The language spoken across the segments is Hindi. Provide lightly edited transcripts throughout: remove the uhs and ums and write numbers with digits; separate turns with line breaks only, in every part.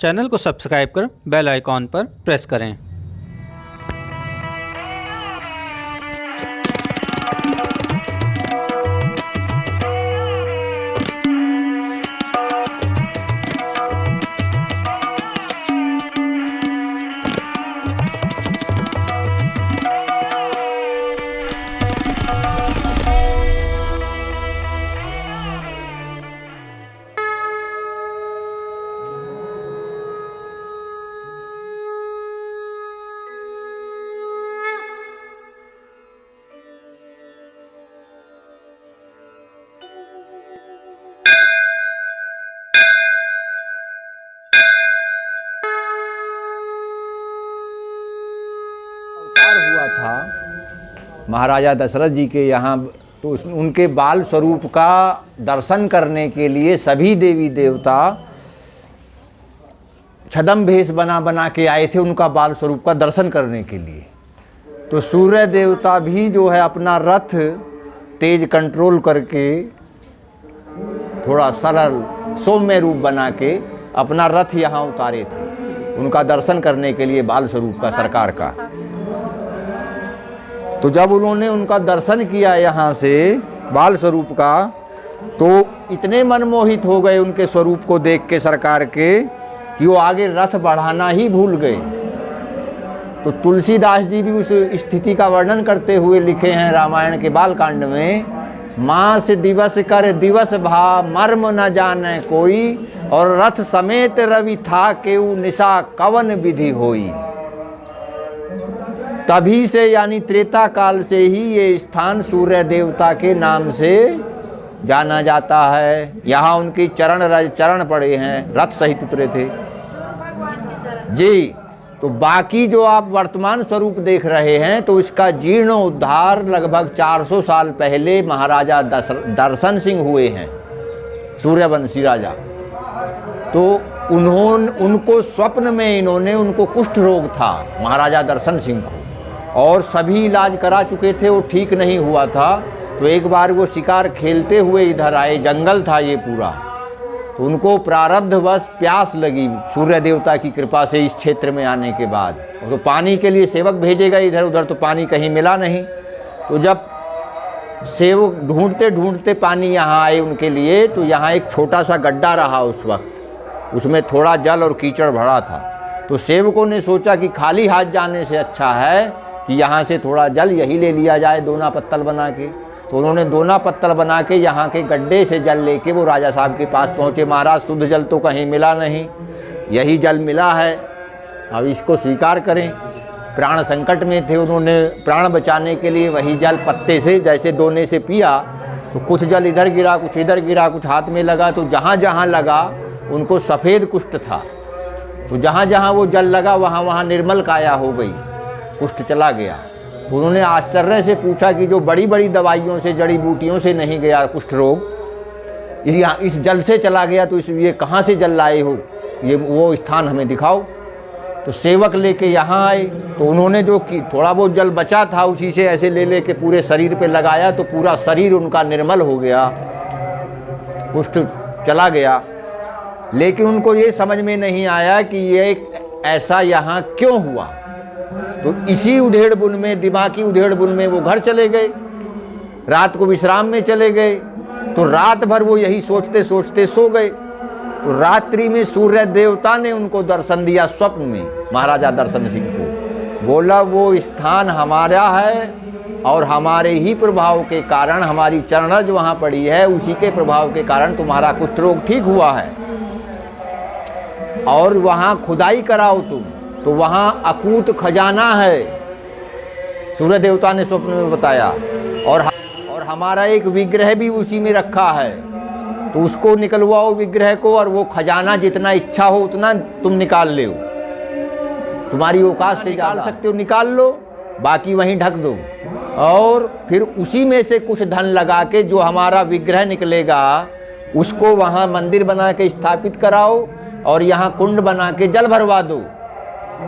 चैनल को सब्सक्राइब कर बेल आइकॉन पर प्रेस करें।
हुआ था महाराजा दशरथ जी के यहाँ, तो उनके बाल स्वरूप का दर्शन करने के लिए सभी देवी देवता छद्म भेष बना के आए थे उनका बाल स्वरूप का दर्शन करने के लिए। तो सूर्य देवता भी जो है अपना रथ तेज कंट्रोल करके थोड़ा सरल सौम्य रूप बना के अपना रथ यहाँ उतारे थे उनका दर्शन करने के लिए बाल स्वरूप का सरकार का। तो जब उन्होंने उनका दर्शन किया यहाँ से बाल स्वरूप का, तो इतने मनमोहित हो गए उनके स्वरूप को देख के सरकार के कि वो आगे रथ बढ़ाना ही भूल गए। तो तुलसीदास जी भी उस स्थिति का वर्णन करते हुए लिखे हैं रामायण के बालकांड में, मास दिवस कर दिवस भा मर्म न जाने कोई, और रथ समेत रवि था केउ निशा कवन विधि होई। तभी से यानी त्रेता काल से ही ये स्थान सूर्य देवता के नाम से जाना जाता है। यहाँ उनकी चरण पड़े हैं, रथ सहित उतरे थे जी। तो बाकी जो आप वर्तमान स्वरूप देख रहे हैं, तो इसका जीर्णोद्धार लगभग 400 साल पहले महाराजा दर्शन सिंह हुए हैं, सूर्यवंशी राजा। तो उनको स्वप्न में इन्होंने, उनको कुष्ठ रोग था महाराजा दर्शन सिंह को, और सभी इलाज करा चुके थे, वो ठीक नहीं हुआ था। तो एक बार वो शिकार खेलते हुए इधर आए, जंगल था ये पूरा, तो उनको प्रारब्धवश प्यास लगी सूर्य देवता की कृपा से इस क्षेत्र में आने के बाद। तो पानी के लिए सेवक भेजेगा इधर उधर, तो पानी कहीं मिला नहीं। तो जब सेवक ढूंढते ढूंढते पानी यहाँ आए उनके लिए, तो यहाँ एक छोटा सा गड्ढा रहा उस वक्त, उसमें थोड़ा जल और कीचड़ भरा था। तो सेवकों ने सोचा कि खाली हाथ जाने से अच्छा है कि यहाँ से थोड़ा जल यही ले लिया जाए दोना पत्तल बना के। तो उन्होंने दोना पत्तल बना के यहाँ के गड्ढे से जल लेके वो राजा साहब के पास पहुँचे। महाराज, शुद्ध जल तो कहीं मिला नहीं, यही जल मिला है, अब इसको स्वीकार करें। प्राण संकट में थे, उन्होंने प्राण बचाने के लिए वही जल पत्ते से जैसे दोने से पिया। तो कुछ जल इधर गिरा, कुछ इधर गिरा, कुछ हाथ में लगा। तो जहाँ जहाँ लगा उनको सफ़ेद कुष्ठ था, तो जहाँ जहाँ वो जल लगा वहाँ वहाँ निर्मल काया हो गई, कुष्ठ चला गया। तो उन्होंने आश्चर्य से पूछा कि जो बड़ी बड़ी दवाइयों से, जड़ी बूटियों से नहीं गया कुष्ठ रोग, इस जल से चला गया, तो ये कहाँ से जल लाए हो, ये वो स्थान हमें दिखाओ। तो सेवक लेके यहाँ आए। तो उन्होंने जो कि थोड़ा बहुत जल बचा था उसी से ऐसे ले के पूरे शरीर पे लगाया, तो पूरा शरीर उनका निर्मल हो गया, कुष्ठ चला गया। लेकिन उनको ये समझ में नहीं आया कि ये ऐसा यहाँ क्यों हुआ। तो इसी उधेड़ बुन में, दिमागी उधेड़ बुन में वो घर चले गए, रात को विश्राम में चले गए। तो रात भर वो यही सोचते सोचते सो गए। तो रात्रि में सूर्य देवता ने उनको दर्शन दिया स्वप्न में, महाराजा दर्शन सिंह को। बोला वो स्थान हमारा है और हमारे ही प्रभाव के कारण, हमारी चरणज वहाँ पड़ी है, उसी के प्रभाव के कारण तुम्हारा कुष्ठ रोग ठीक हुआ है, और वहाँ खुदाई कराओ तुम, तो वहाँ अकूत खजाना है, सूर्य देवता ने स्वप्न में बताया। और हमारा एक विग्रह भी उसी में रखा है, तो उसको निकलवाओ विग्रह को, और वो खजाना जितना इच्छा हो उतना तुम निकाल लो, तुम्हारी औकात से निकाल सकते हो निकाल लो, बाकी वहीं ढक दो। और फिर उसी में से कुछ धन लगा के जो हमारा विग्रह निकलेगा उसको वहाँ मंदिर बना के स्थापित कराओ, और यहाँ कुंड बना के जल भरवा दो।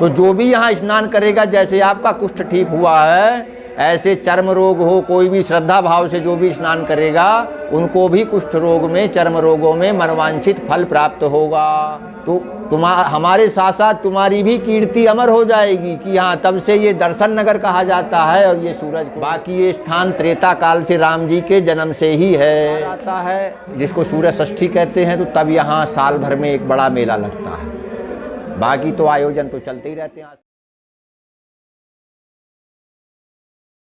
तो जो भी यहाँ स्नान करेगा, जैसे आपका कुष्ठ ठीक हुआ है, ऐसे चर्म रोग हो, कोई भी श्रद्धा भाव से जो भी स्नान करेगा, उनको भी कुष्ठ रोग में, चर्म रोगों में मनवांछित फल प्राप्त होगा। तो हमारे साथ साथ तुम्हारी भी कीर्ति अमर हो जाएगी कि हाँ, तब से ये दर्शन नगर कहा जाता है। और ये सूरज को, बाकी ये स्थान त्रेता काल से राम जी के जन्म से ही है आता है, जिसको सूरज षष्ठी कहते हैं। तो तब यहाँ साल भर में एक बड़ा मेला लगता है। बाकी तो आयोजन तो चलते ही रहते हैं।